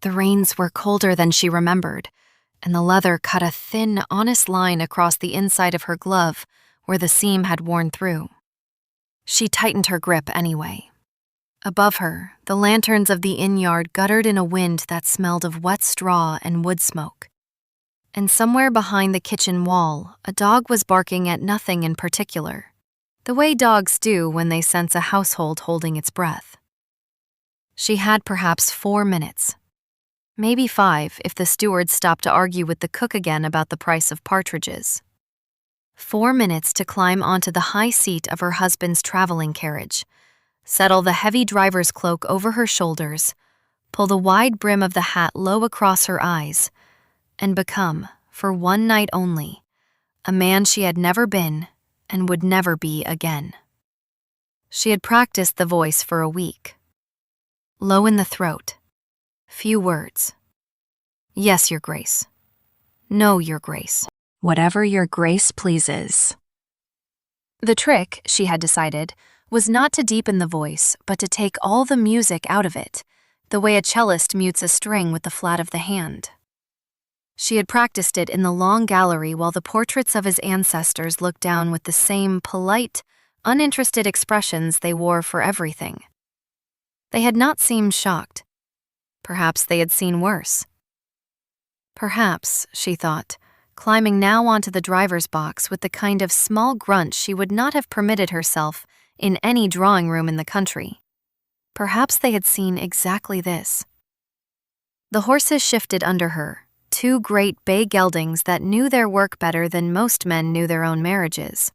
The reins were colder than she remembered, and the leather cut a thin, honest line across the inside of her glove where the seam had worn through. She tightened her grip anyway. Above her, the lanterns of the inn-yard guttered in a wind that smelled of wet straw and wood smoke. And somewhere behind the kitchen wall, a dog was barking at nothing in particular, the way dogs do when they sense a household holding its breath. She had perhaps 4 minutes, maybe 5 if the steward stopped to argue with the cook again about the price of partridges. 4 minutes to climb onto the high seat of her husband's traveling carriage, settle the heavy driver's cloak over her shoulders, pull the wide brim of the hat low across her eyes, and become, for one night only, a man she had never been and would never be again. She had practiced the voice for a week. Low in the throat, few words. Yes, Your Grace. No, Your Grace. Whatever Your Grace pleases. The trick, she had decided, was not to deepen the voice, but to take all the music out of it, the way a cellist mutes a string with the flat of the hand. She had practiced it in the long gallery while the portraits of his ancestors looked down with the same polite, uninterested expressions they wore for everything. They had not seemed shocked. Perhaps they had seen worse. Perhaps, she thought, climbing now onto the driver's box with the kind of small grunt she would not have permitted herself in any drawing room in the country. Perhaps they had seen exactly this. The horses shifted under her, 2 great bay geldings that knew their work better than most men knew their own marriages,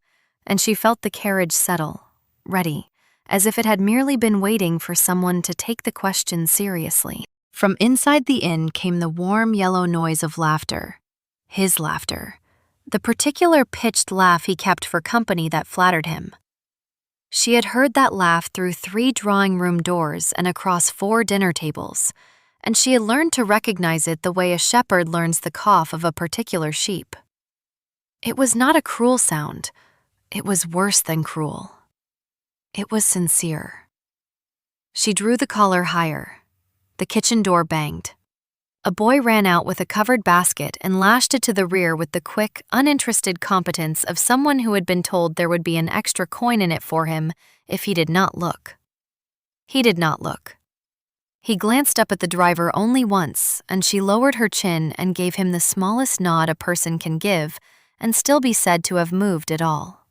and she felt the carriage settle, ready, as if it had merely been waiting for someone to take the question seriously. From inside the inn came the warm yellow noise of laughter. His laughter. The particular pitched laugh he kept for company that flattered him. She had heard that laugh through 3 drawing-room doors and across 4 dinner tables, and she had learned to recognize it the way a shepherd learns the cough of a particular sheep. It was not a cruel sound. It was worse than cruel. It was sincere. She drew the collar higher. The kitchen door banged. A boy ran out with a covered basket and lashed it to the rear with the quick, uninterested competence of someone who had been told there would be an extra coin in it for him if he did not look. He did not look. He glanced up at the driver only once, and she lowered her chin and gave him the smallest nod a person can give and still be said to have moved at all.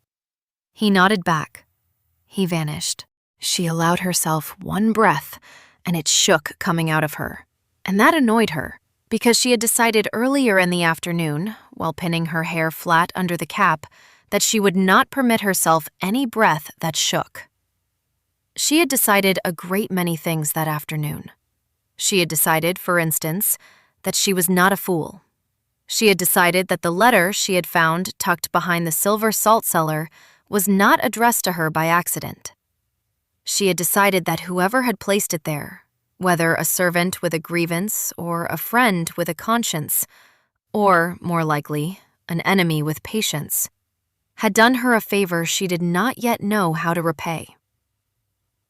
He nodded back. He vanished. She allowed herself one breath, and it shook coming out of her. And that annoyed her, because she had decided earlier in the afternoon, while pinning her hair flat under the cap, that she would not permit herself any breath that shook. She had decided a great many things that afternoon. She had decided, for instance, that she was not a fool. She had decided that the letter she had found tucked behind the silver salt cellar was not addressed to her by accident. She had decided that whoever had placed it there, whether a servant with a grievance or a friend with a conscience, or, more likely, an enemy with patience, had done her a favor she did not yet know how to repay.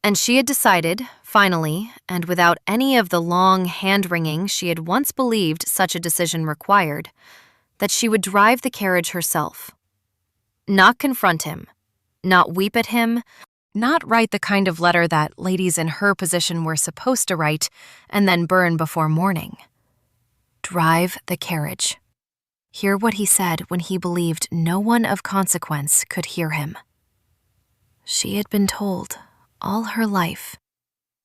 And she had decided, finally, and without any of the long hand-wringing she had once believed such a decision required, that she would drive the carriage herself. Not confront him, not weep at him, not write the kind of letter that ladies in her position were supposed to write and then burn before morning. Drive the carriage. Hear what he said when he believed no one of consequence could hear him. She had been told, all her life,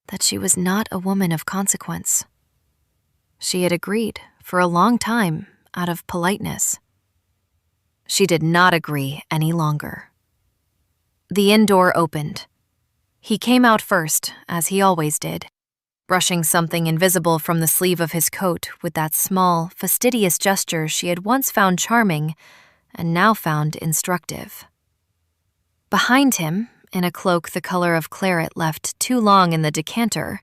that she was not a woman of consequence. She had agreed, for a long time, out of politeness. She did not agree any longer. The inn door opened. He came out first, as he always did, brushing something invisible from the sleeve of his coat with that small, fastidious gesture she had once found charming and now found instructive. Behind him, in a cloak the color of claret left too long in the decanter,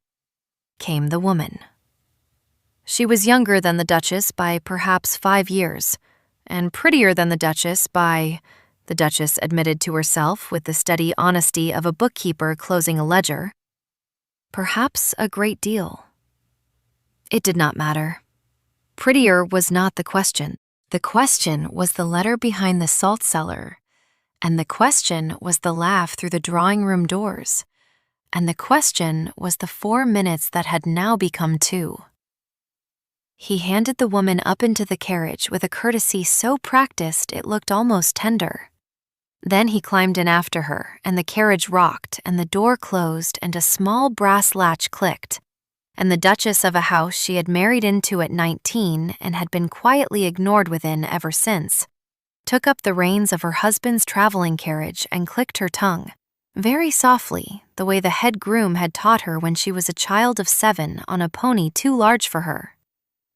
came the woman. She was younger than the Duchess by perhaps 5 years, and prettier than the Duchess by, the Duchess admitted to herself with the steady honesty of a bookkeeper closing a ledger, perhaps a great deal. It did not matter. Prettier was not the question. The question was the letter behind the salt cellar. And the question was the laugh through the drawing room doors. And the question was the 4 minutes that had now become 2. He handed the woman up into the carriage with a courtesy so practiced it looked almost tender. Then he climbed in after her, and the carriage rocked, and the door closed, and a small brass latch clicked. And the duchess of a house she had married into at 19 and had been quietly ignored within ever since, took up the reins of her husband's traveling carriage and clicked her tongue, very softly, the way the head groom had taught her when she was a child of 7 on a pony too large for her.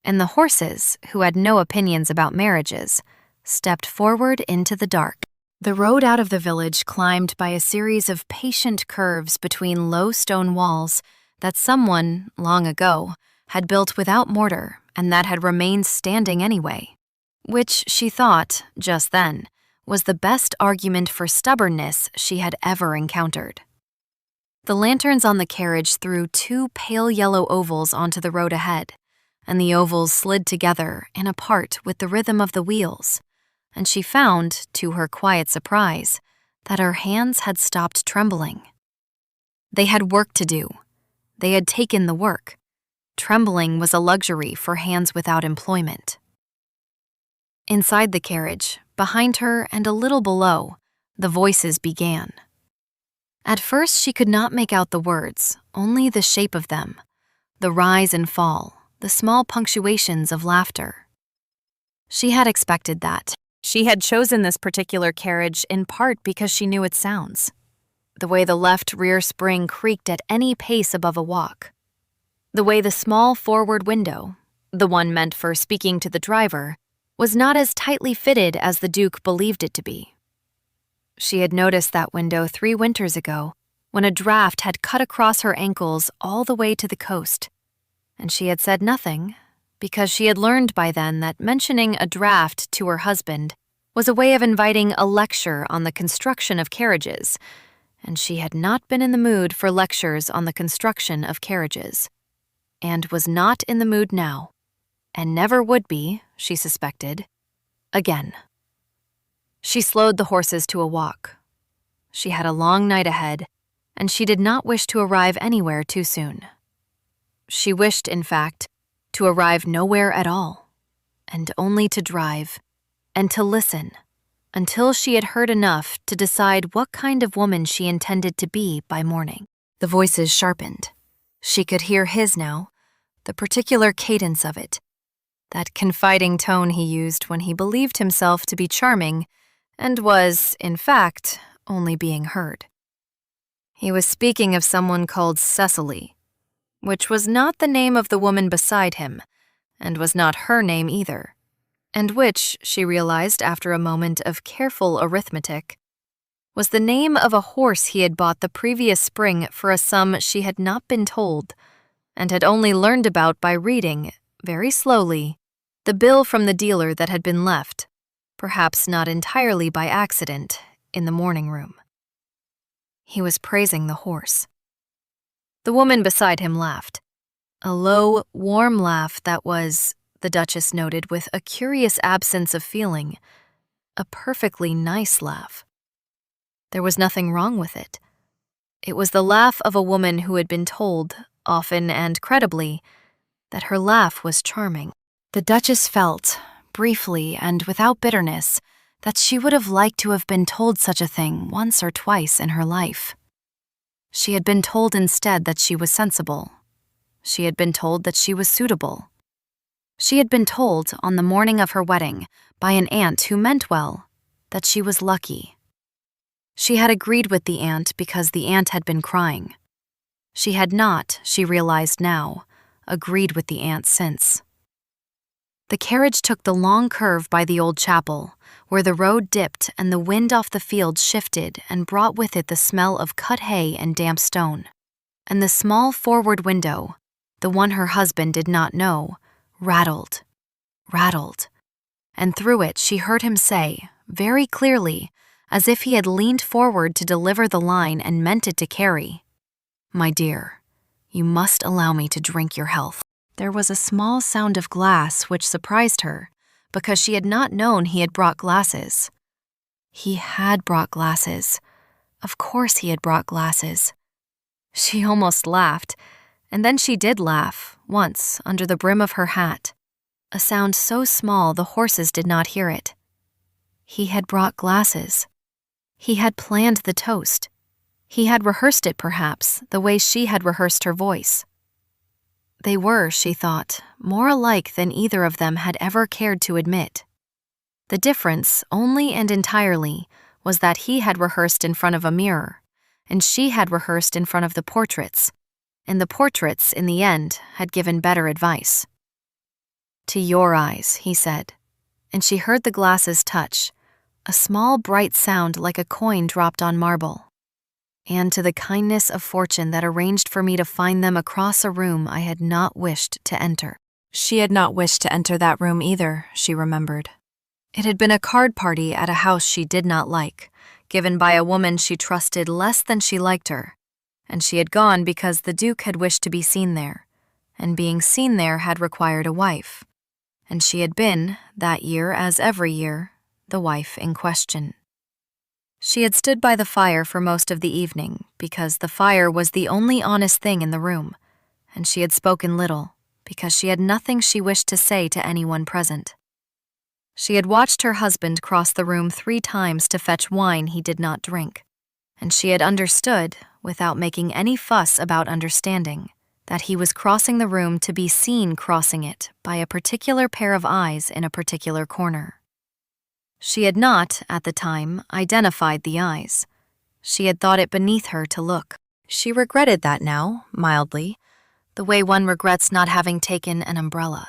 And the horses, who had no opinions about marriages, stepped forward into the dark. The road out of the village climbed by a series of patient curves between low stone walls that someone, long ago, had built without mortar and that had remained standing anyway, which she thought, just then, was the best argument for stubbornness she had ever encountered. The lanterns on the carriage threw 2 pale yellow ovals onto the road ahead, and the ovals slid together and apart with the rhythm of the wheels, and she found, to her quiet surprise, that her hands had stopped trembling. They had work to do. They had taken the work. Trembling was a luxury for hands without employment. Inside the carriage, behind her and a little below, the voices began. At first she could not make out the words, only the shape of them, the rise and fall, the small punctuations of laughter. She had expected that. She had chosen this particular carriage in part because she knew its sounds. The way the left rear spring creaked at any pace above a walk. The way the small forward window, the one meant for speaking to the driver, was not as tightly fitted as the Duke believed it to be. She had noticed that window 3 winters ago, when a draft had cut across her ankles all the way to the coast, and she had said nothing, because she had learned by then that mentioning a draft to her husband was a way of inviting a lecture on the construction of carriages, and she had not been in the mood for lectures on the construction of carriages, and was not in the mood now, and never would be, she suspected, again. She slowed the horses to a walk. She had a long night ahead, and she did not wish to arrive anywhere too soon. She wished, in fact, to arrive nowhere at all, and only to drive, and to listen, until she had heard enough to decide what kind of woman she intended to be by morning. The voices sharpened. She could hear his now, the particular cadence of it, that confiding tone he used when he believed himself to be charming and was, in fact, only being heard. He was speaking of someone called Cecily, which was not the name of the woman beside him, and was not her name either, and which, she realized after a moment of careful arithmetic, was the name of a horse he had bought the previous spring for a sum she had not been told, and had only learned about by reading, very slowly, the bill from the dealer that had been left, perhaps not entirely by accident, in the morning room. He was praising the horse. The woman beside him laughed. A low, warm laugh that was, the Duchess noted with a curious absence of feeling, a perfectly nice laugh. There was nothing wrong with it. It was the laugh of a woman who had been told, often and credibly, that her laugh was charming. The Duchess felt, briefly and without bitterness, that she would have liked to have been told such a thing once or twice in her life. She had been told instead that she was sensible. She had been told that she was suitable. She had been told, on the morning of her wedding, by an aunt who meant well, that she was lucky. She had agreed with the aunt because the aunt had been crying. She had not, she realized now, agreed with the aunt since. The carriage took the long curve by the old chapel, where the road dipped and the wind off the fields shifted and brought with it the smell of cut hay and damp stone. And the small forward window, the one her husband did not know, rattled, and through it she heard him say, very clearly, as if he had leaned forward to deliver the line and meant it to carry, "My dear, you must allow me to drink your health." There was a small sound of glass which surprised her, because she had not known he had brought glasses. He had brought glasses. Of course he had brought glasses. She almost laughed, and then she did laugh, once, under the brim of her hat. A sound so small the horses did not hear it. He had brought glasses. He had planned the toast. He had rehearsed it, perhaps, the way she had rehearsed her voice. They were, she thought, more alike than either of them had ever cared to admit. The difference, only and entirely, was that he had rehearsed in front of a mirror, and she had rehearsed in front of the portraits, and the portraits, in the end, had given better advice. "To your eyes," he said, and she heard the glasses touch, a small bright sound like a coin dropped on marble. "And to the kindness of fortune that arranged for me to find them across a room I had not wished to enter." She had not wished to enter that room either, she remembered. It had been a card party at a house she did not like, given by a woman she trusted less than she liked her, and she had gone because the Duke had wished to be seen there, and being seen there had required a wife, and she had been, that year as every year, the wife in question. She had stood by the fire for most of the evening because the fire was the only honest thing in the room, and she had spoken little because she had nothing she wished to say to anyone present. She had watched her husband cross the room 3 times to fetch wine he did not drink, and she had understood, without making any fuss about understanding, that he was crossing the room to be seen crossing it by a particular pair of eyes in a particular corner. She had not, at the time, identified the eyes. She had thought it beneath her to look. She regretted that now, mildly, the way one regrets not having taken an umbrella.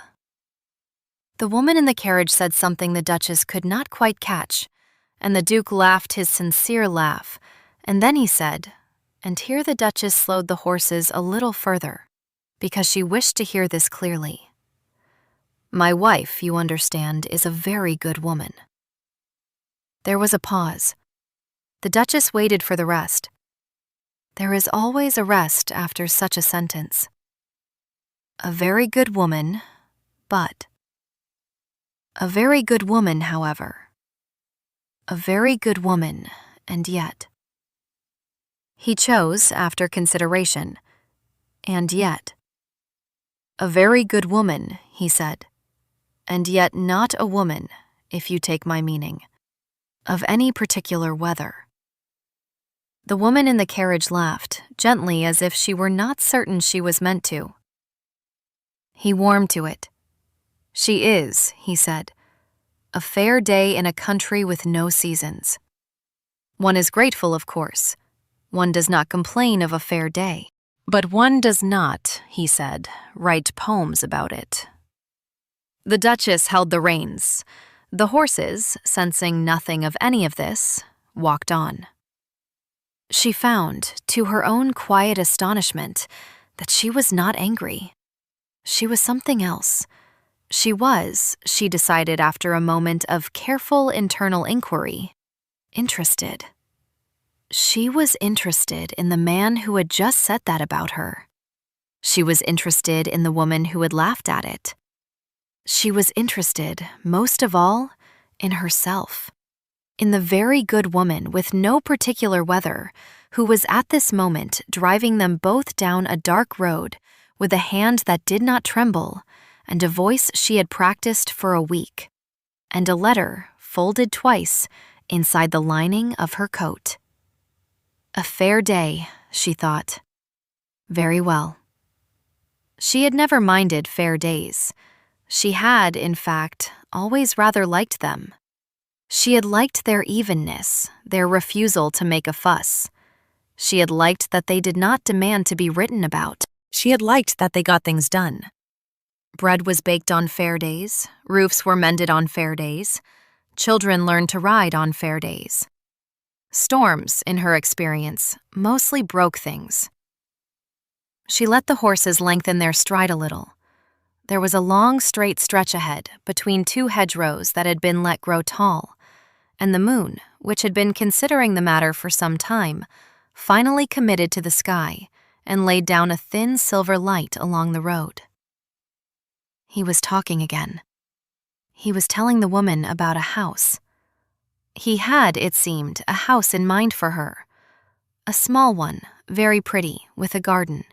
The woman in the carriage said something the Duchess could not quite catch, and the Duke laughed his sincere laugh, and then he said, and here the Duchess slowed the horses a little further, because she wished to hear this clearly. "My wife, you understand, is a very good woman." There was a pause. The Duchess waited for the rest. There is always a rest after such a sentence. "A very good woman, but..." "A very good woman, however." "A very good woman, and yet..." He chose, after consideration, "and yet." "A very good woman," he said, "and yet not a woman, if you take my meaning, of any particular weather." The woman in the carriage laughed, gently as if she were not certain she was meant to. He warmed to it. "She is," he said, "a fair day in a country with no seasons. One is grateful, of course. One does not complain of a fair day. But one does not," he said, "write poems about it." The Duchess held the reins. The horses, sensing nothing of any of this, walked on. She found, to her own quiet astonishment, that she was not angry. She was something else. She was, she decided after a moment of careful internal inquiry, interested. She was interested in the man who had just said that about her. She was interested in the woman who had laughed at it. She was interested, most of all, in herself, in the very good woman with no particular weather who was at this moment driving them both down a dark road with a hand that did not tremble and a voice she had practiced for a week, and a letter, folded twice, inside the lining of her coat. A fair day, she thought. Very well. She had never minded fair days. She had, in fact, always rather liked them. She had liked their evenness, their refusal to make a fuss. She had liked that they did not demand to be written about. She had liked that they got things done. Bread was baked on fair days, roofs were mended on fair days, children learned to ride on fair days. Storms, in her experience, mostly broke things. She let the horses lengthen their stride a little. There was a long, straight stretch ahead between 2 hedgerows that had been let grow tall, and the moon, which had been considering the matter for some time, finally committed to the sky and laid down a thin silver light along the road. He was talking again. He was telling the woman about a house. He had, it seemed, a house in mind for her. A small one, very pretty, with a garden,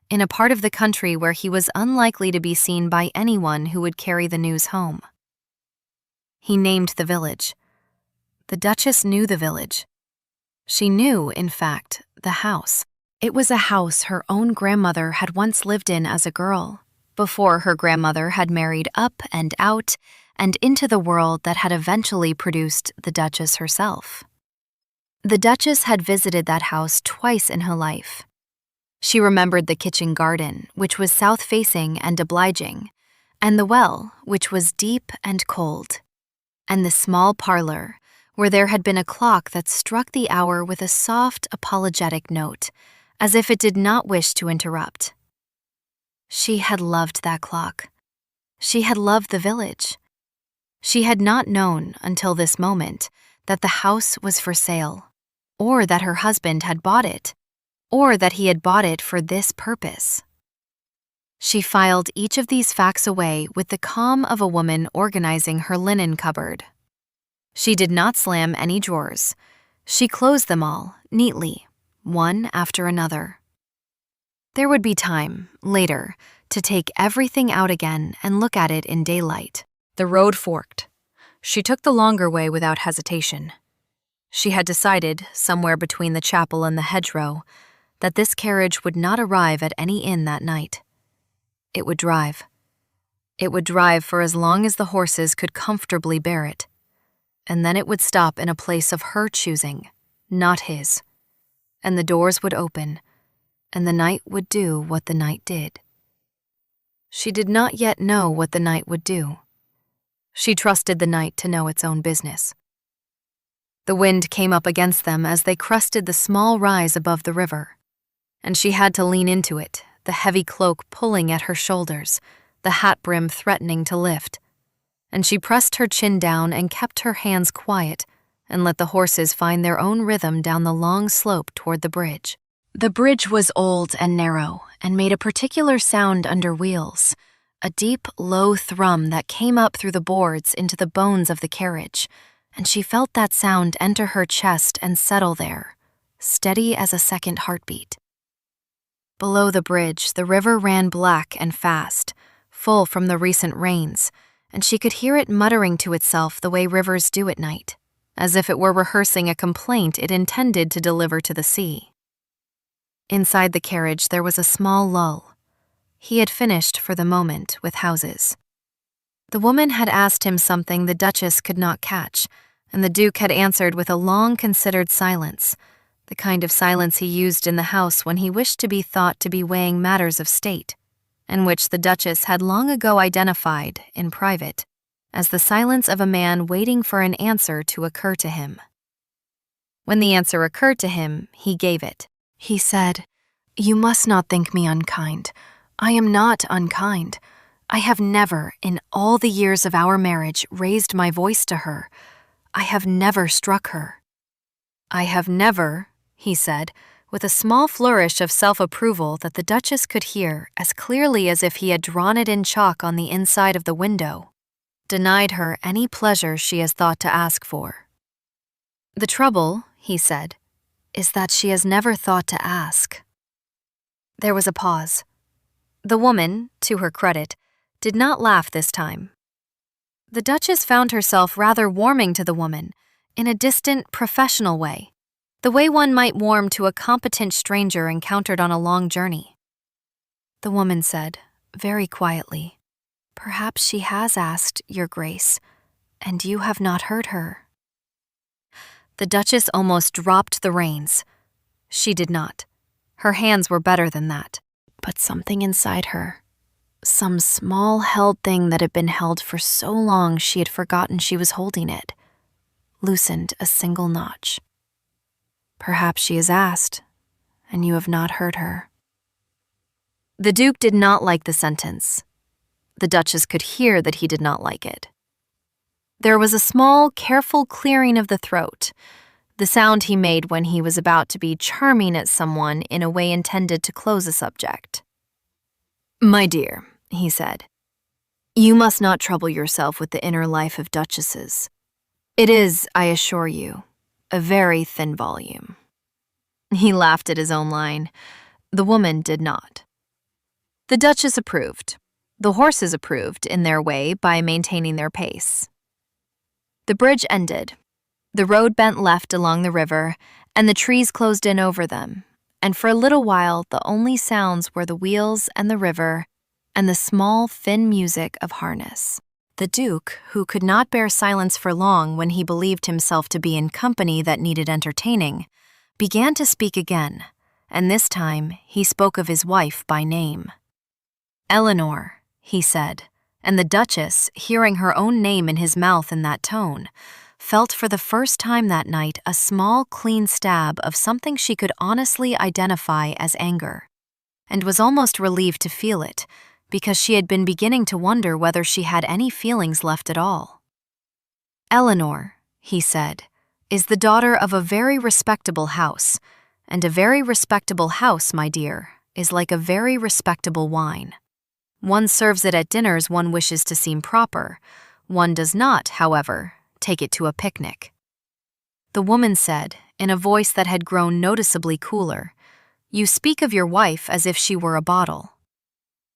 in a part of the country where he was unlikely to be seen by anyone who would carry the news home. He named the village. The Duchess knew the village. She knew, in fact, the house. It was a house her own grandmother had once lived in as a girl, before her grandmother had married up and out and into the world that had eventually produced the Duchess herself. The Duchess had visited that house twice in her life. She remembered the kitchen garden, which was south-facing and obliging, and the well, which was deep and cold, and the small parlor, where there had been a clock that struck the hour with a soft, apologetic note, as if it did not wish to interrupt. She had loved that clock. She had loved the village. She had not known, until this moment, that the house was for sale, or that her husband had bought it, or that he had bought it for this purpose. She filed each of these facts away with the calm of a woman organizing her linen cupboard. She did not slam any drawers. She closed them all, neatly, one after another. There would be time, later, to take everything out again and look at it in daylight. The road forked. She took the longer way without hesitation. She had decided, somewhere between the chapel and the hedgerow, that this carriage would not arrive at any inn that night. It would drive. It would drive for as long as the horses could comfortably bear it, and then it would stop in a place of her choosing, not his, and the doors would open, and the night would do what the night did. She did not yet know what the night would do. She trusted the night to know its own business. The wind came up against them as they crested the small rise above the river, and she had to lean into it, the heavy cloak pulling at her shoulders, the hat brim threatening to lift, and she pressed her chin down and kept her hands quiet and let the horses find their own rhythm down the long slope toward the bridge. The bridge was old and narrow and made a particular sound under wheels, a deep, low thrum that came up through the boards into the bones of the carriage, and she felt that sound enter her chest and settle there, steady as a second heartbeat. Below the bridge, the river ran black and fast, full from the recent rains, and she could hear it muttering to itself the way rivers do at night, as if it were rehearsing a complaint it intended to deliver to the sea. Inside the carriage there was a small lull. He had finished, for the moment, with houses. The woman had asked him something the Duchess could not catch, and the Duke had answered with a long considered silence, the kind of silence he used in the house when he wished to be thought to be weighing matters of state, and which the Duchess had long ago identified, in private, as the silence of a man waiting for an answer to occur to him. When the answer occurred to him, he gave it. He said, "You must not think me unkind. I am not unkind. I have never, in all the years of our marriage, raised my voice to her. I have never struck her. I have never," he said, with a small flourish of self-approval that the Duchess could hear as clearly as if he had drawn it in chalk on the inside of the window, "denied her any pleasure she has thought to ask for. The trouble," he said, "is that she has never thought to ask." There was a pause. The woman, to her credit, did not laugh this time. The Duchess found herself rather warming to the woman, in a distant, professional way, the way one might warm to a competent stranger encountered on a long journey. The woman said, very quietly, "Perhaps she has asked, Your Grace, and you have not heard her." The Duchess almost dropped the reins. She did not. Her hands were better than that. But something inside her, some small held thing that had been held for so long she had forgotten she was holding it, loosened a single notch. "Perhaps she has asked, and you have not heard her." The Duke did not like the sentence. The Duchess could hear that he did not like it. There was a small, careful clearing of the throat, the sound he made when he was about to be charming at someone in a way intended to close a subject. "My dear," he said, You must not trouble yourself with the inner life of duchesses. It is, I assure you, a very thin volume." He laughed at his own line. The woman did not. The Duchess approved. The horses approved in their way by maintaining their pace. The bridge ended. The road bent left along the river, and the trees closed in over them, and for a little while the only sounds were the wheels and the river and the small, thin music of harness. The Duke, who could not bear silence for long when he believed himself to be in company that needed entertaining, began to speak again, and this time he spoke of his wife by name. "Eleanor," he said, and the Duchess, hearing her own name in his mouth in that tone, felt for the first time that night a small, clean stab of something she could honestly identify as anger, and was almost relieved to feel it, because she had been beginning to wonder whether she had any feelings left at all. "Eleanor," he said, "is the daughter of a very respectable house, and a very respectable house, my dear, is like a very respectable wine. One serves it at dinners one wishes to seem proper. One does not, however, take it to a picnic." The woman said, in a voice that had grown noticeably cooler, "You speak of your wife as if she were a bottle."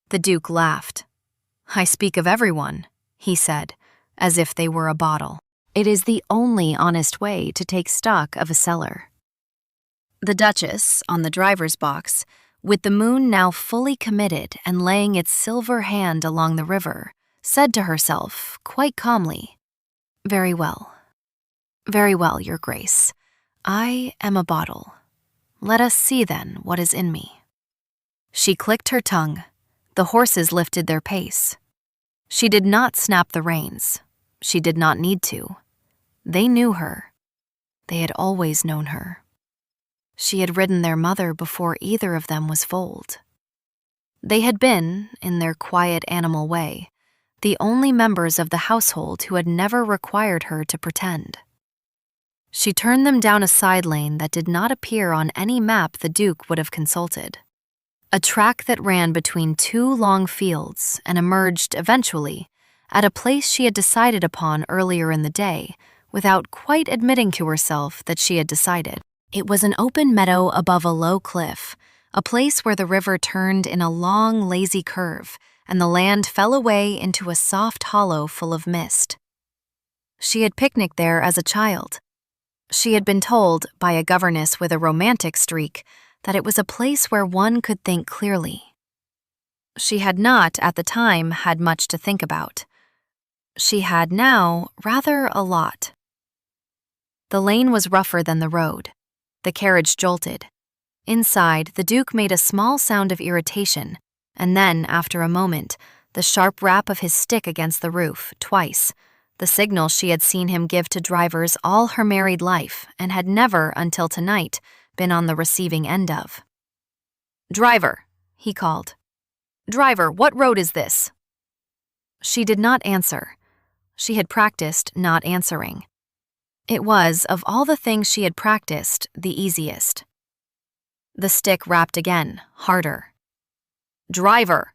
The Duke laughed. "I speak of everyone," he said, "as if they were a bottle. It is the only honest way to take stock of a cellar." The Duchess, on the driver's box, with the moon now fully committed and laying its silver hand along the river, said to herself, quite calmly, "Very well. Very well, Your Grace. I am a bottle. Let us see, then, what is in me." She clicked her tongue. The horses lifted their pace. She did not snap the reins. She did not need to. They knew her. They had always known her. She had ridden their mother before either of them was foaled. They had been, in their quiet animal way, the only members of the household who had never required her to pretend. She turned them down a side lane that did not appear on any map the Duke would have consulted. A track that ran between two long fields and emerged, eventually, at a place she had decided upon earlier in the day, without quite admitting to herself that she had decided. It was an open meadow above a low cliff, a place where the river turned in a long, lazy curve, and the land fell away into a soft hollow full of mist. She had picnicked there as a child. She had been told, by a governess with a romantic streak, that it was a place where one could think clearly. She had not, at the time, had much to think about. She had now rather a lot. The lane was rougher than the road. The carriage jolted. Inside, the Duke made a small sound of irritation, and then, after a moment, the sharp rap of his stick against the roof, twice, the signal she had seen him give to drivers all her married life and had never, until tonight, been on the receiving end of. "Driver," he called. "Driver, what road is this?" She did not answer. She had practiced not answering. It was, of all the things she had practiced, the easiest. The stick rapped again, harder. "Driver!"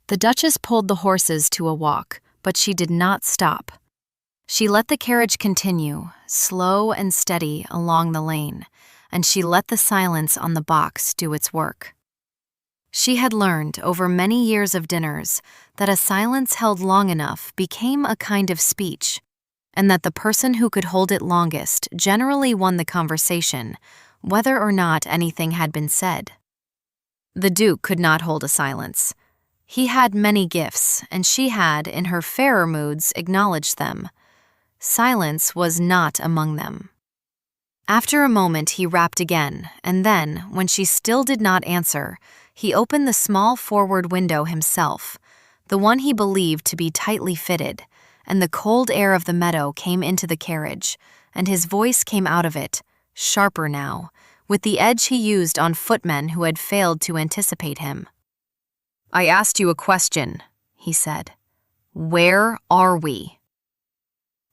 The Duchess pulled the horses to a walk, but she did not stop. She let the carriage continue, slow and steady, along the lane, and she let the silence on the box do its work. She had learned, over many years of dinners, that a silence held long enough became a kind of speech, and that the person who could hold it longest generally won the conversation, whether or not anything had been said. The Duke could not hold a silence. He had many gifts, and she had, in her fairer moods, acknowledged them. Silence was not among them. After a moment he rapped again, and then, when she still did not answer, he opened the small forward window himself, the one he believed to be tightly fitted, and the cold air of the meadow came into the carriage, and his voice came out of it, sharper now, with the edge he used on footmen who had failed to anticipate him. "I asked you a question," he said. "Where are we?"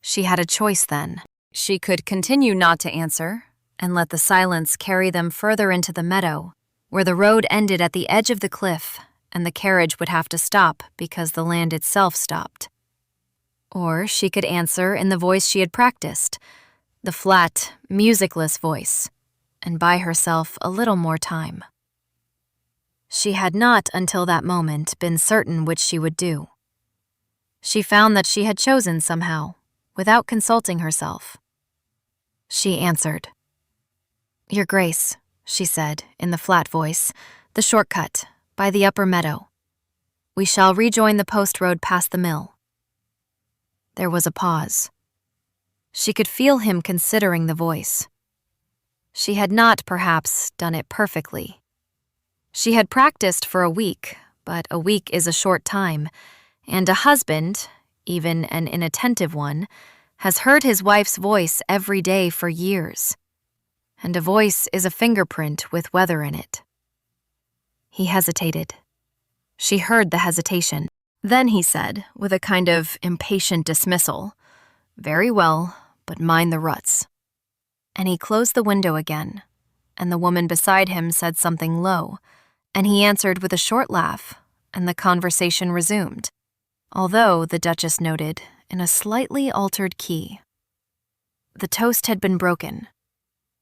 She had a choice then. She could continue not to answer, and let the silence carry them further into the meadow, where the road ended at the edge of the cliff, and the carriage would have to stop because the land itself stopped. Or she could answer in the voice she had practiced, the flat, musicless voice, and buy herself a little more time. She had not, until that moment, been certain which she would do. She found that she had chosen somehow, without consulting herself. She answered. "Your Grace," she said, in the flat voice, "the shortcut, by the upper meadow. We shall rejoin the post road past the mill." There was a pause. She could feel him considering the voice. She had not, perhaps, done it perfectly. She had practiced for a week, but a week is a short time, and a husband, even an inattentive one, has heard his wife's voice every day for years. And a voice is a fingerprint with weather in it. He hesitated. She heard the hesitation. Then he said, with a kind of impatient dismissal, "Very well, but mind the ruts." And he closed the window again, and the woman beside him said something low, and he answered with a short laugh, and the conversation resumed, although, the Duchess noted, in a slightly altered key. The toast had been broken.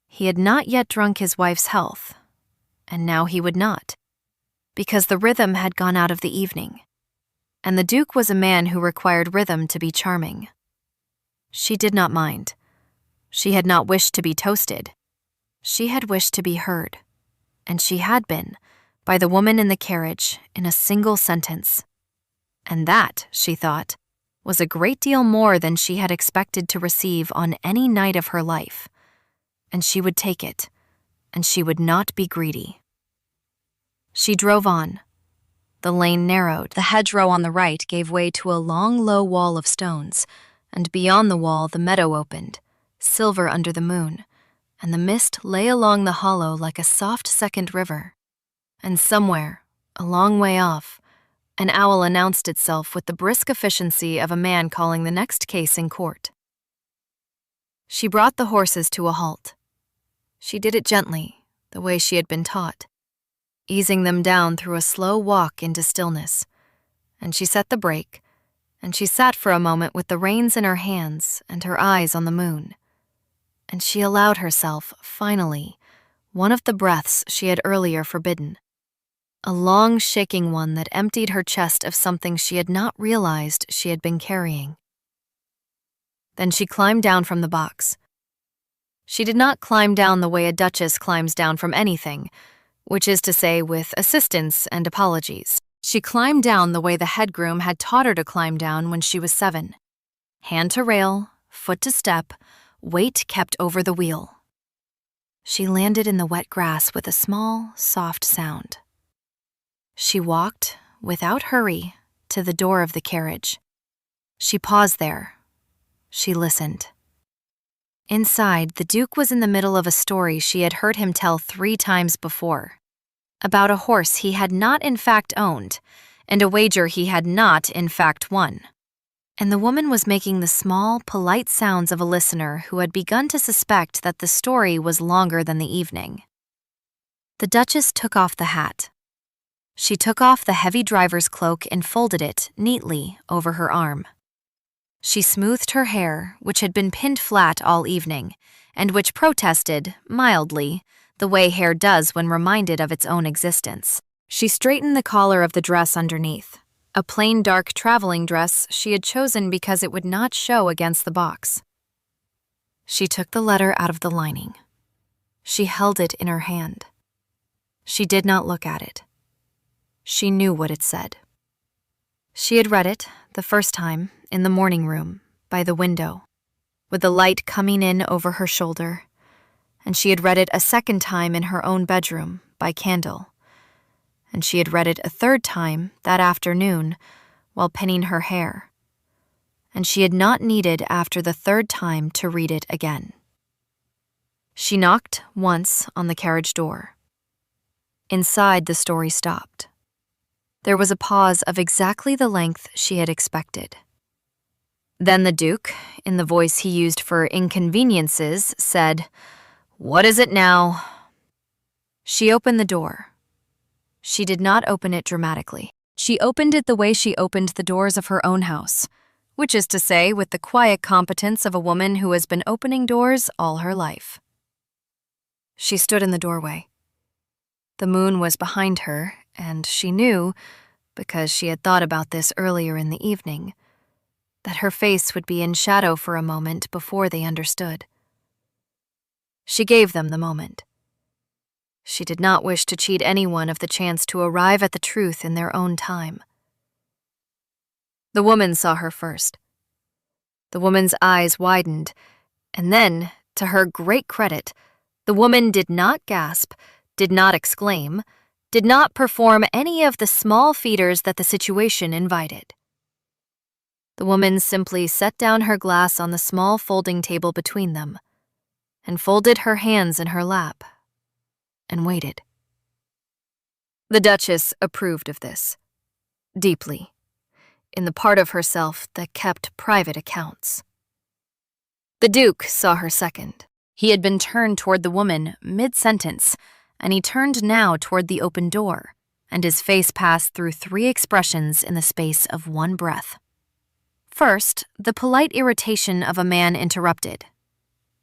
He had not yet drunk his wife's health, and now he would not, because the rhythm had gone out of the evening, and the Duke was a man who required rhythm to be charming. She did not mind. She had not wished to be toasted. She had wished to be heard, and she had been, by the woman in the carriage, in a single sentence. And that, she thought, was a great deal more than she had expected to receive on any night of her life. And she would take it, and she would not be greedy. She drove on. The lane narrowed. The hedgerow on the right gave way to a long, low wall of stones, and beyond the wall the meadow opened, silver under the moon, and the mist lay along the hollow like a soft second river. And somewhere, a long way off, an owl announced itself with the brisk efficiency of a man calling the next case in court. She brought the horses to a halt. She did it gently, the way she had been taught, easing them down through a slow walk into stillness, and she set the brake, and she sat for a moment with the reins in her hands and her eyes on the moon, and she allowed herself, finally, one of the breaths she had earlier forbidden, a long, shaking one that emptied her chest of something she had not realized she had been carrying. Then she climbed down from the box. She did not climb down the way a duchess climbs down from anything, which is to say with assistance and apologies. She climbed down the way the head groom had taught her to climb down when she was 7. Hand to rail, foot to step, weight kept over the wheel. She landed in the wet grass with a small, soft sound. She walked, without hurry, to the door of the carriage. She paused there. She listened. Inside, the Duke was in the middle of a story she had heard him tell 3 times before, about a horse he had not in fact owned, and a wager he had not in fact won. And the woman was making the small, polite sounds of a listener who had begun to suspect that the story was longer than the evening. The Duchess took off the hat. She took off the heavy driver's cloak and folded it neatly over her arm. She smoothed her hair, which had been pinned flat all evening, and which protested, mildly, the way hair does when reminded of its own existence. She straightened the collar of the dress underneath, a plain dark traveling dress she had chosen because it would not show against the box. She took the letter out of the lining. She held it in her hand. She did not look at it. She knew what it said. She had read it, the first time, in the morning room, by the window, with the light coming in over her shoulder, and she had read it a second time in her own bedroom, by candle, and she had read it a third time that afternoon while pinning her hair, and she had not needed after the third time to read it again. She knocked once on the carriage door. Inside, the story stopped. There was a pause of exactly the length she had expected. Then the Duke, in the voice he used for inconveniences, said, "What is it now?" She opened the door. She did not open it dramatically. She opened it the way she opened the doors of her own house, which is to say, with the quiet competence of a woman who has been opening doors all her life. She stood in the doorway. The moon was behind her, and she knew, because she had thought about this earlier in the evening, that her face would be in shadow for a moment before they understood. She gave them the moment. She did not wish to cheat anyone of the chance to arrive at the truth in their own time. The woman saw her first. The woman's eyes widened, and then, to her great credit, the woman did not gasp, did not exclaim, did not perform any of the small features that the situation invited. The woman simply set down her glass on the small folding table between them, and folded her hands in her lap, and waited. The Duchess approved of this, deeply, in the part of herself that kept private accounts. The Duke saw her second. He had been turned toward the woman mid-sentence, and he turned now toward the open door, and his face passed through 3 expressions in the space of 1 breath. First, the polite irritation of a man interrupted.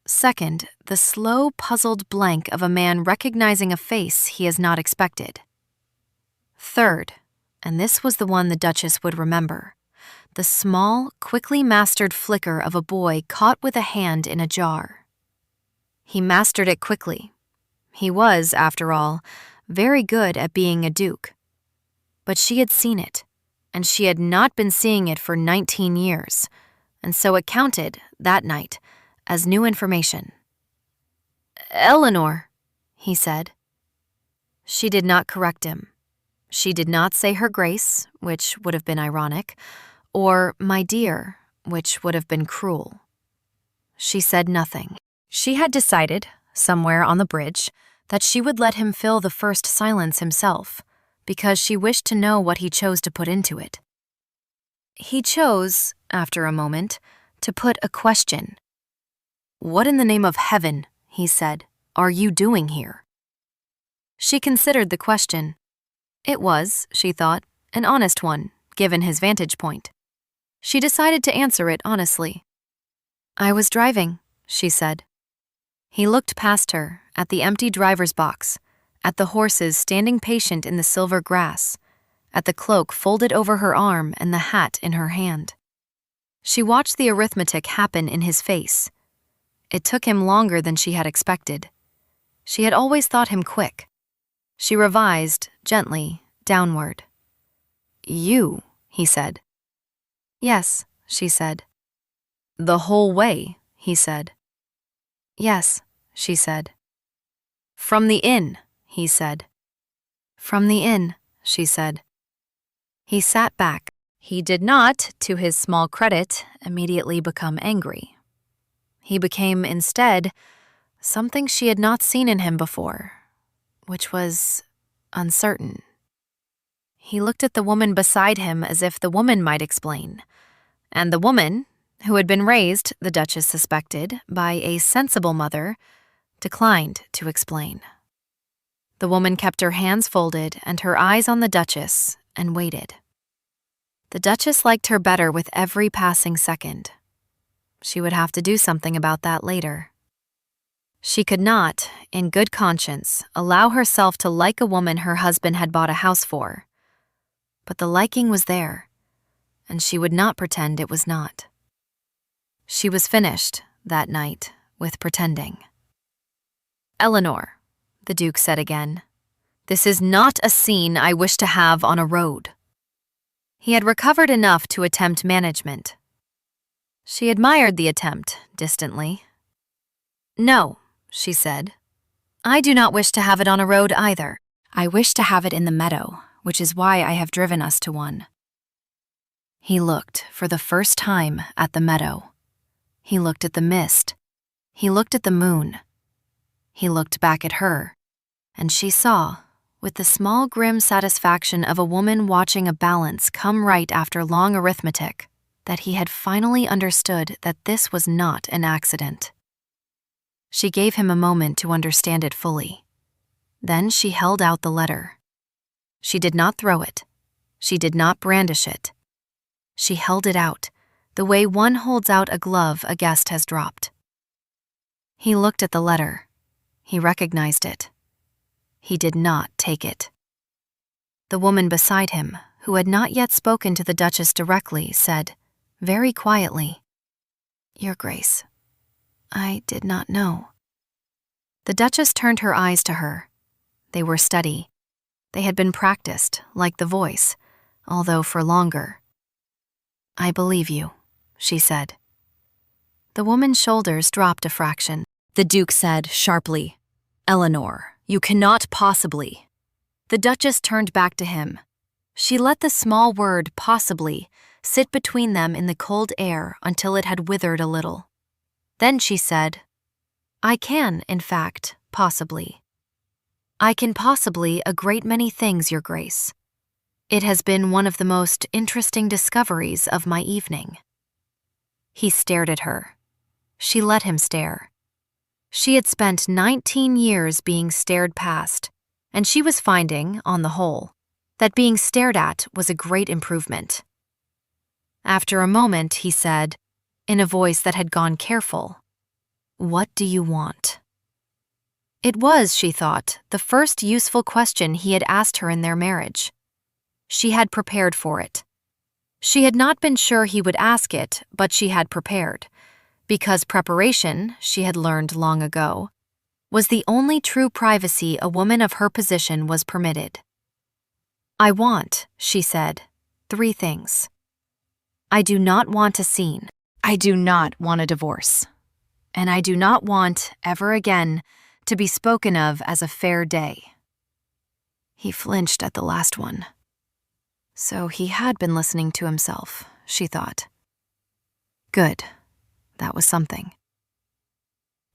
Second, the slow, puzzled blank of a man recognizing a face he has not expected. Third, and this was the one the Duchess would remember, the small, quickly mastered flicker of a boy caught with a hand in a jar. He mastered it quickly. He was, after all, very good at being a duke. But she had seen it, and she had not been seeing it for 19 years, and so it counted, that night, as new information. "Eleanor," he said. She did not correct him. She did not say her grace, which would have been ironic, or my dear, which would have been cruel. She said nothing. She had decided, somewhere on the bridge, that she would let him fill the first silence himself, because she wished to know what he chose to put into it. He chose, after a moment, to put a question. "What in the name of heaven," he said, "are you doing here?" She considered the question. It was, she thought, an honest one, given his vantage point. She decided to answer it honestly. "I was driving," she said. He looked past her, at the empty driver's box, at the horses standing patient in the silver grass, at the cloak folded over her arm and the hat in her hand. She watched the arithmetic happen in his face. It took him longer than she had expected. She had always thought him quick. She revised, gently, downward. "You," he said. "Yes," she said. "The whole way," he said. "Yes," she said. "From the inn," he said. "From the inn," she said. He sat back. He did not, to his small credit, immediately become angry. He became, instead, something she had not seen in him before, which was uncertain. He looked at the woman beside him as if the woman might explain, and the woman, who had been raised, the Duchess suspected, by a sensible mother, declined to explain. The woman kept her hands folded and her eyes on the Duchess and waited. The Duchess liked her better with every passing second. She would have to do something about that later. She could not, in good conscience, allow herself to like a woman her husband had bought a house for. But the liking was there, and she would not pretend it was not. She was finished, that night, with pretending. "Eleanor," the Duke said again, "this is not a scene I wish to have on a road." He had recovered enough to attempt management. She admired the attempt, distantly. "No," she said. "I do not wish to have it on a road either. I wish to have it in the meadow, which is why I have driven us to one." He looked, for the first time, at the meadow. He looked at the mist. He looked at the moon. He looked back at her, and she saw, with the small grim satisfaction of a woman watching a balance come right after long arithmetic, that he had finally understood that this was not an accident. She gave him a moment to understand it fully. Then she held out the letter. She did not throw it. She did not brandish it. She held it out, the way one holds out a glove a guest has dropped. He looked at the letter. He recognized it. He did not take it. The woman beside him, who had not yet spoken to the Duchess directly, said, very quietly, "Your Grace, I did not know." The Duchess turned her eyes to her. They were steady. They had been practiced, like the voice, although for longer. "I believe you," she said. The woman's shoulders dropped a fraction. The Duke said sharply, "Eleanor, you cannot possibly." The Duchess turned back to him. She let the small word possibly sit between them in the cold air until it had withered a little. Then she said, "I can, in fact, possibly. I can possibly a great many things, Your Grace. It has been one of the most interesting discoveries of my evening." He stared at her. She let him stare. She had spent 19 years being stared past, and she was finding, on the whole, that being stared at was a great improvement. After a moment, he said, in a voice that had gone careful, "What do you want?" It was, she thought, the first useful question he had asked her in their marriage. She had prepared for it. She had not been sure he would ask it, but she had prepared, because preparation, she had learned long ago, was the only true privacy a woman of her position was permitted. "I want," she said, "3 things. I do not want a scene. I do not want a divorce. And I do not want, ever again, to be spoken of as a fair day." He flinched at the last one. So he had been listening to himself, she thought. Good. That was something.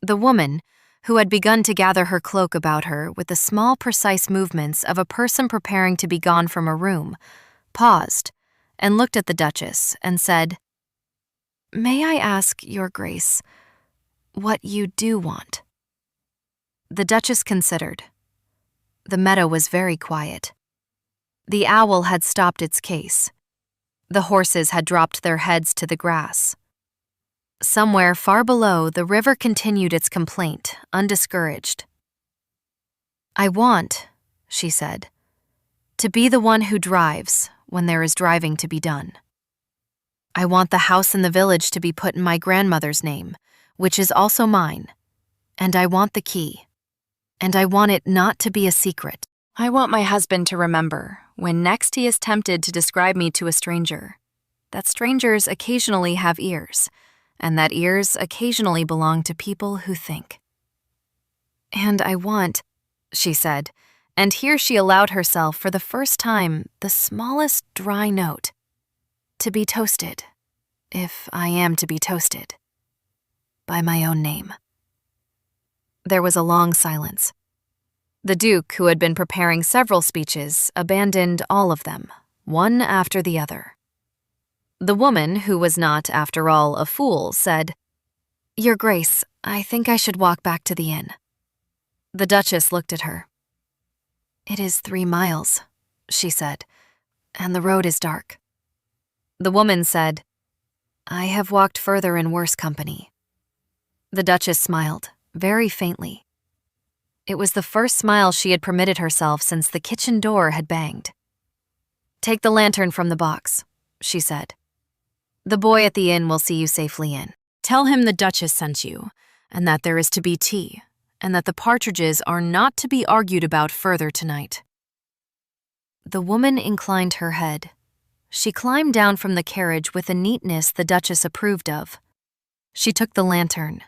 The woman, who had begun to gather her cloak about her with the small, precise movements of a person preparing to be gone from a room, paused and looked at the Duchess and said, "May I ask, Your Grace, what you do want?" The Duchess considered. The meadow was very quiet. The owl had stopped its case. The horses had dropped their heads to the grass. Somewhere far below, the river continued its complaint, undiscouraged. "I want," she said, "to be the one who drives when there is driving to be done. I want the house in the village to be put in my grandmother's name, which is also mine, and I want the key, and I want it not to be a secret. I want my husband to remember, when next he is tempted to describe me to a stranger, that strangers occasionally have ears, and that ears occasionally belong to people who think. And I want," she said, and here she allowed herself for the first time the smallest dry note, "to be toasted, if I am to be toasted, by my own name." There was a long silence. The Duke, who had been preparing several speeches, abandoned all of them, one after the other. The woman, who was not, after all, a fool, said, "Your Grace, I think I should walk back to the inn." The Duchess looked at her. "It is 3 miles," she said, "and the road is dark." The woman said, "I have walked further in worse company." The Duchess smiled, very faintly. It was the first smile she had permitted herself since the kitchen door had banged. "Take the lantern from the box," she said. "The boy at the inn will see you safely in. Tell him the Duchess sent you, and that there is to be tea, and that the partridges are not to be argued about further tonight." The woman inclined her head. She climbed down from the carriage with a neatness the Duchess approved of. She took the lantern.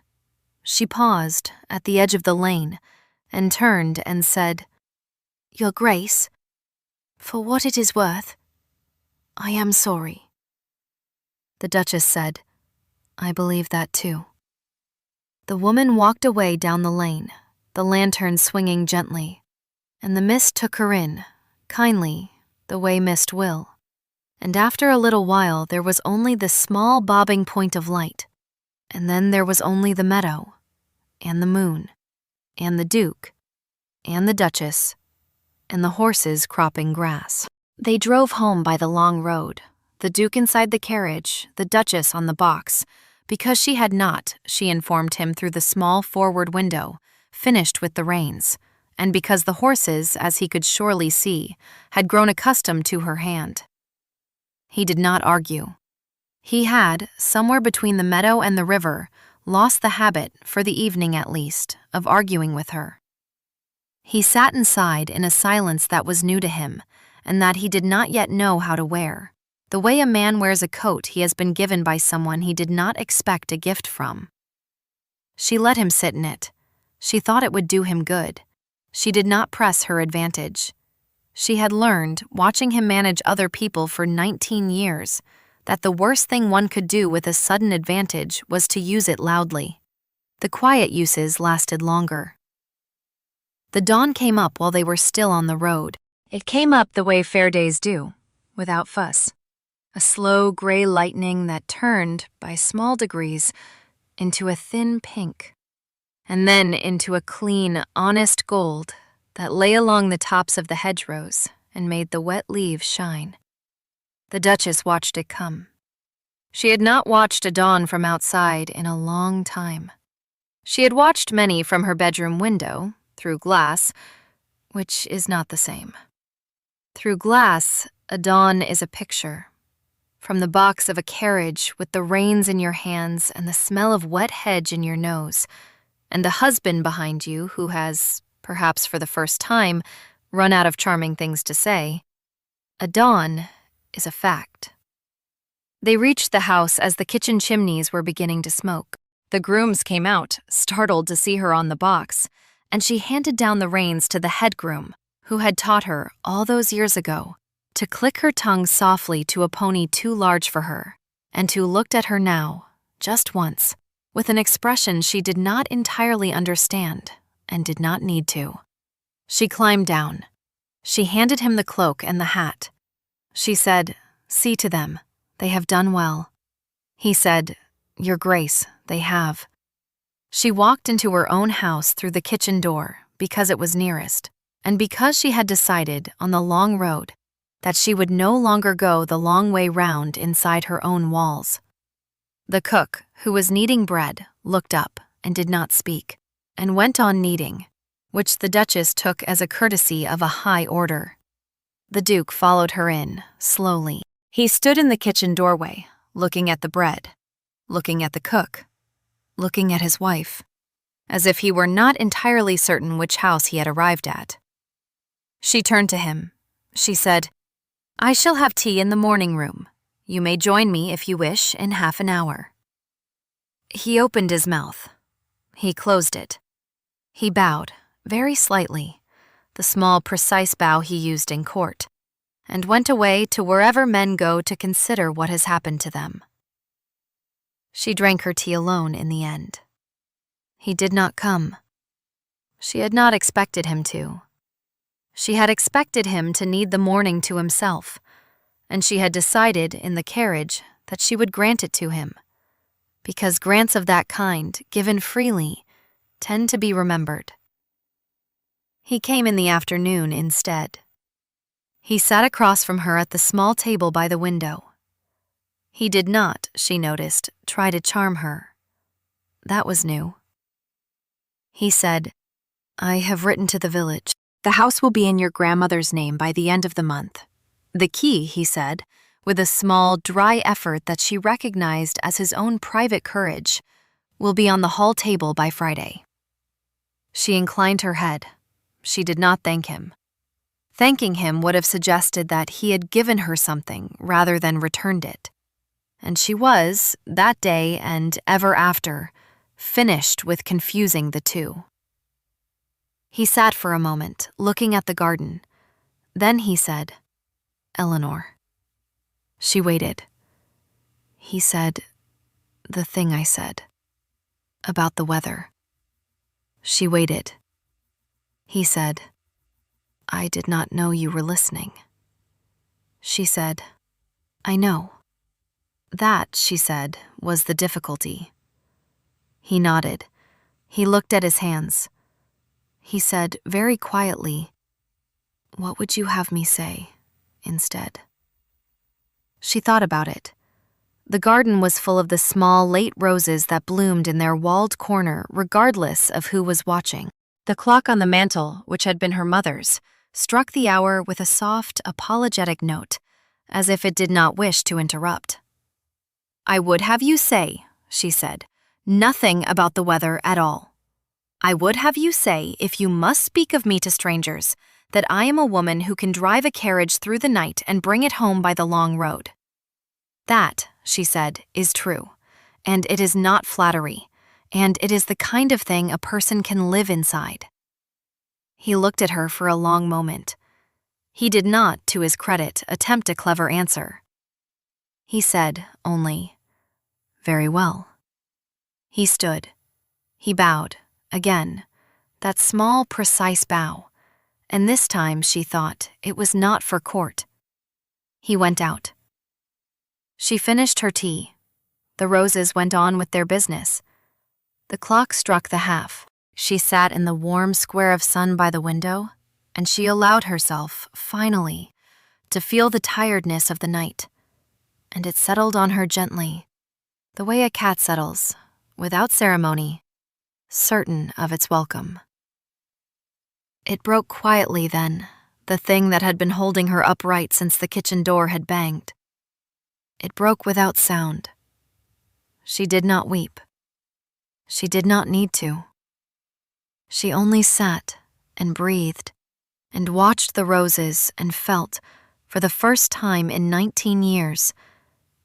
She paused at the edge of the lane and turned and said, "Your Grace, for what it is worth, I am sorry." The Duchess said, "I believe that too." The woman walked away down the lane, the lantern swinging gently, and the mist took her in, kindly, the way mist will. And after a little while there was only the small bobbing point of light, and then there was only the meadow, and the moon, and the Duke, and the Duchess, and the horses cropping grass. They drove home by the long road, the Duke inside the carriage, the Duchess on the box, because she had not, she informed him through the small forward window, finished with the reins, and because the horses, as he could surely see, had grown accustomed to her hand. He did not argue. He had, somewhere between the meadow and the river, lost the habit, for the evening at least, of arguing with her. He sat inside in a silence that was new to him, and that he did not yet know how to wear, the way a man wears a coat he has been given by someone he did not expect a gift from. She let him sit in it. She thought it would do him good. She did not press her advantage. She had learned, watching him manage other people for 19 years, that the worst thing one could do with a sudden advantage was to use it loudly. The quiet uses lasted longer. The dawn came up while they were still on the road. It came up the way fair days do, without fuss. A slow gray lightning that turned, by small degrees, into a thin pink, and then into a clean, honest gold that lay along the tops of the hedgerows and made the wet leaves shine. The Duchess watched it come. She had not watched a dawn from outside in a long time. She had watched many from her bedroom window, through glass, which is not the same. Through glass, a dawn is a picture. From the box of a carriage with the reins in your hands and the smell of wet hedge in your nose, and a husband behind you who has, perhaps for the first time, run out of charming things to say, a dawn is a fact. They reached the house as the kitchen chimneys were beginning to smoke. The grooms came out, startled to see her on the box, and she handed down the reins to the head groom, who had taught her, all those years ago, to click her tongue softly to a pony too large for her, and who looked at her now, just once, with an expression she did not entirely understand, and did not need to. She climbed down. She handed him the cloak and the hat. She said, "See to them. They have done well." He said, "Your Grace, they have." She walked into her own house through the kitchen door because it was nearest, and because she had decided on the long road that she would no longer go the long way round inside her own walls. The cook, who was kneading bread, looked up and did not speak, and went on kneading, which the Duchess took as a courtesy of a high order. The Duke followed her in, slowly. He stood in the kitchen doorway, looking at the bread, looking at the cook, looking at his wife, as if he were not entirely certain which house he had arrived at. She turned to him. She said, "I shall have tea in the morning room. You may join me, if you wish, in half an hour." He opened his mouth. He closed it. He bowed, very slightly, the small, precise bow he used in court, and went away to wherever men go to consider what has happened to them. She drank her tea alone in the end. He did not come. She had not expected him to. She had expected him to need the morning to himself, and she had decided in the carriage that she would grant it to him, because grants of that kind, given freely, tend to be remembered. He came in the afternoon instead. He sat across from her at the small table by the window. He did not, she noticed, try to charm her. That was new. He said, "I have written to the village. The house will be in your grandmother's name by the end of the month. The key," he said, with a small, dry effort that she recognized as his own private courage, "will be on the hall table by Friday." She inclined her head. She did not thank him. Thanking him would have suggested that he had given her something rather than returned it. And she was, that day and ever after, finished with confusing the two. He sat for a moment, looking at the garden. Then he said, "Eleanor." She waited. He said, "The thing I said. About the weather." She waited. He said, "I did not know you were listening." She said, "I know." That, she said, was the difficulty. He nodded. He looked at his hands. He said very quietly, What would you have me say instead? She thought about it. The garden was full of the small, late roses that bloomed in their walled corner regardless of who was watching. The clock on the mantel, which had been her mother's, struck the hour with a soft, apologetic note, as if it did not wish to interrupt. "I would have you say," she said, "nothing about the weather at all. I would have you say, if you must speak of me to strangers, that I am a woman who can drive a carriage through the night and bring it home by the long road. That," she said, "is true, and it is not flattery, and it is the kind of thing a person can live inside." He looked at her for a long moment. He did not, to his credit, attempt a clever answer. He said only, "Very well." He stood. He bowed, again, that small, precise bow, and this time, she thought, it was not for court. He went out. She finished her tea. The roses went on with their business. The clock struck the half. She sat in the warm square of sun by the window, and she allowed herself, finally, to feel the tiredness of the night, and it settled on her gently, the way a cat settles, without ceremony, certain of its welcome. It broke quietly then, the thing that had been holding her upright since the kitchen door had banged. It broke without sound. She did not weep. She did not need to. She only sat and breathed and watched the roses and felt, for the first time in 19 years,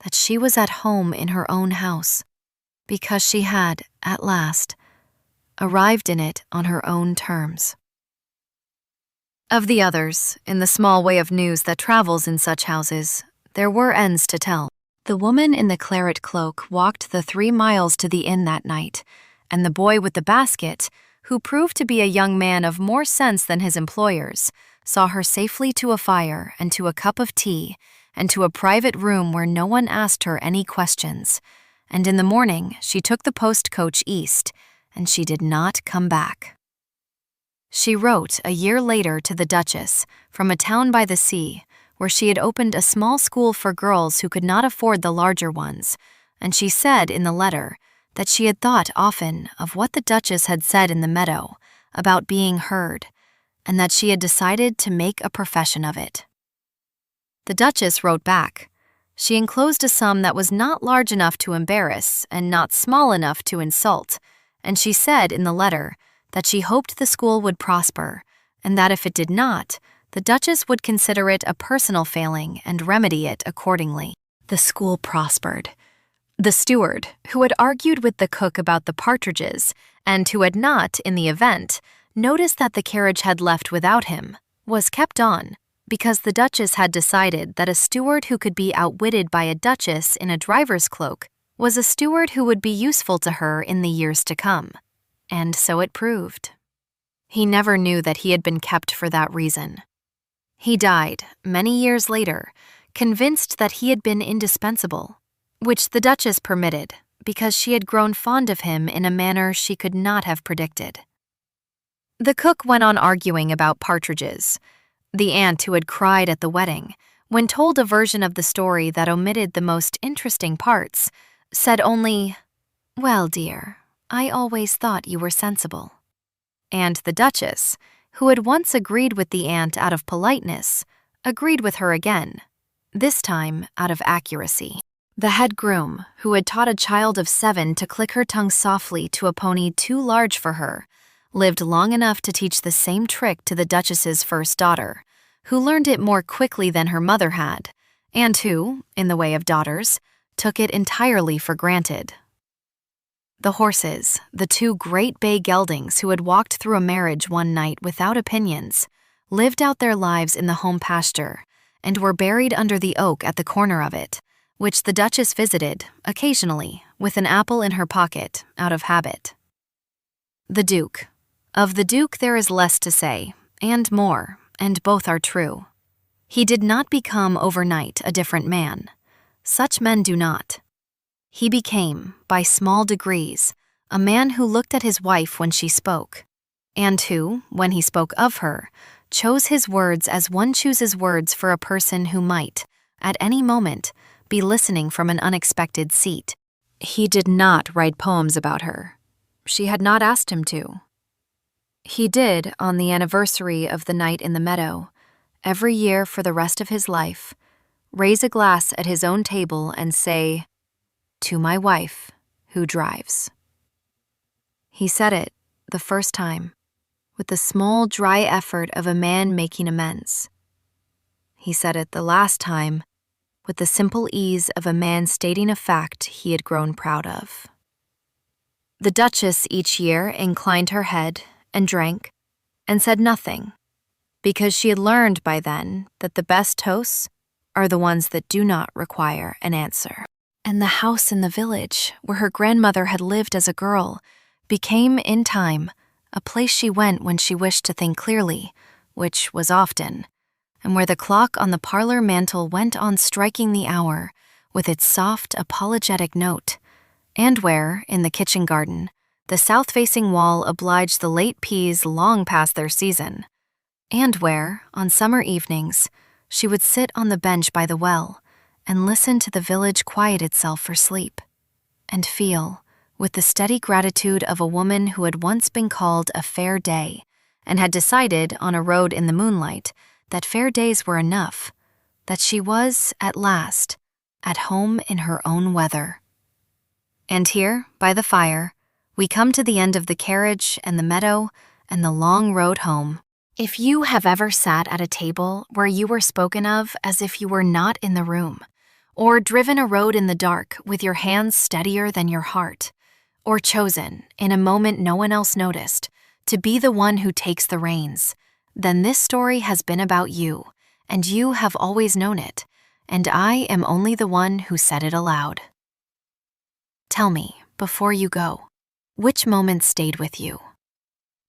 that she was at home in her own house, because she had, at last, arrived in it on her own terms. Of the others, in the small way of news that travels in such houses, there were ends to tell. The woman in the claret cloak walked the 3 miles to the inn that night, and the boy with the basket, who proved to be a young man of more sense than his employers, saw her safely to a fire and to a cup of tea and to a private room where no one asked her any questions, and in the morning she took the post-coach east, and she did not come back. She wrote a year later to the Duchess from a town by the sea, where she had opened a small school for girls who could not afford the larger ones, and she said in the letter that she had thought often of what the Duchess had said in the meadow about being heard, and that she had decided to make a profession of it. The Duchess wrote back. She enclosed a sum that was not large enough to embarrass and not small enough to insult, and she said in the letter that she hoped the school would prosper, and that if it did not, the Duchess would consider it a personal failing and remedy it accordingly. The school prospered. The steward, who had argued with the cook about the partridges, and who had not, in the event, noticed that the carriage had left without him, was kept on, because the Duchess had decided that a steward who could be outwitted by a duchess in a driver's cloak was a steward who would be useful to her in the years to come. And so it proved. He never knew that he had been kept for that reason. He died, many years later, convinced that he had been indispensable, which the Duchess permitted because she had grown fond of him in a manner she could not have predicted. The cook went on arguing about partridges. The aunt who had cried at the wedding, when told a version of the story that omitted the most interesting parts, said only, "Well, dear, I always thought you were sensible." And the Duchess, who had once agreed with the aunt out of politeness, agreed with her again, this time out of accuracy. The head groom, who had taught a child of 7 to click her tongue softly to a pony too large for her, lived long enough to teach the same trick to the Duchess's first daughter, who learned it more quickly than her mother had, and who, in the way of daughters, took it entirely for granted. The horses, the 2 great bay geldings who had walked through a marriage one night without opinions, lived out their lives in the home pasture and were buried under the oak at the corner of it, which the Duchess visited, occasionally, with an apple in her pocket, out of habit. The Duke. Of the Duke there is less to say, and more, and both are true. He did not become overnight a different man. Such men do not. He became, by small degrees, a man who looked at his wife when she spoke, and who, when he spoke of her, chose his words as one chooses words for a person who might, at any moment, be listening from an unexpected seat. He did not write poems about her. She had not asked him to. He did, on the anniversary of the night in the meadow, every year for the rest of his life, raise a glass at his own table and say, "To my wife, who drives." He said it, the first time, with the small, dry effort of a man making amends. He said it the last time, with the simple ease of a man stating a fact he had grown proud of. The Duchess each year inclined her head and drank and said nothing, because she had learned by then that the best toasts are the ones that do not require an answer. And the house in the village, where her grandmother had lived as a girl, became, in time, a place she went when she wished to think clearly, which was often, and where the clock on the parlor mantel went on striking the hour with its soft, apologetic note, and where, in the kitchen garden, the south-facing wall obliged the late peas long past their season, and where, on summer evenings, she would sit on the bench by the well and listen to the village quiet itself for sleep, and feel, with the steady gratitude of a woman who had once been called a fair day and had decided on a road in the moonlight that fair days were enough, that she was, at last, at home in her own weather. And here, by the fire, we come to the end of the carriage and the meadow and the long road home. If you have ever sat at a table where you were spoken of as if you were not in the room, or driven a road in the dark with your hands steadier than your heart, or chosen, in a moment no one else noticed, to be the one who takes the reins, then this story has been about you, and you have always known it, and I am only the one who said it aloud. Tell me, before you go, which moment stayed with you?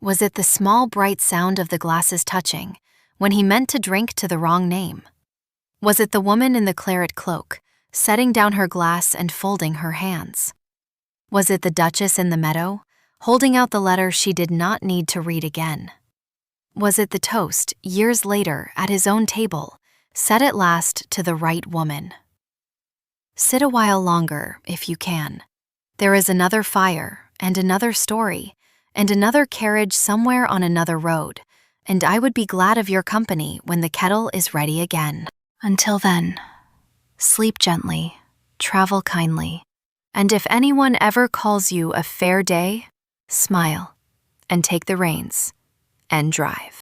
Was it the small bright sound of the glasses touching when he meant to drink to the wrong name? Was it the woman in the claret cloak, setting down her glass and folding her hands? Was it the Duchess in the meadow, holding out the letter she did not need to read again? Was it the toast, years later, at his own table, said at last to the right woman? Sit a while longer, if you can. There is another fire, and another story, and another carriage somewhere on another road, and I would be glad of your company when the kettle is ready again. Until then, sleep gently, travel kindly, and if anyone ever calls you a fair day, smile, and take the reins, and drive.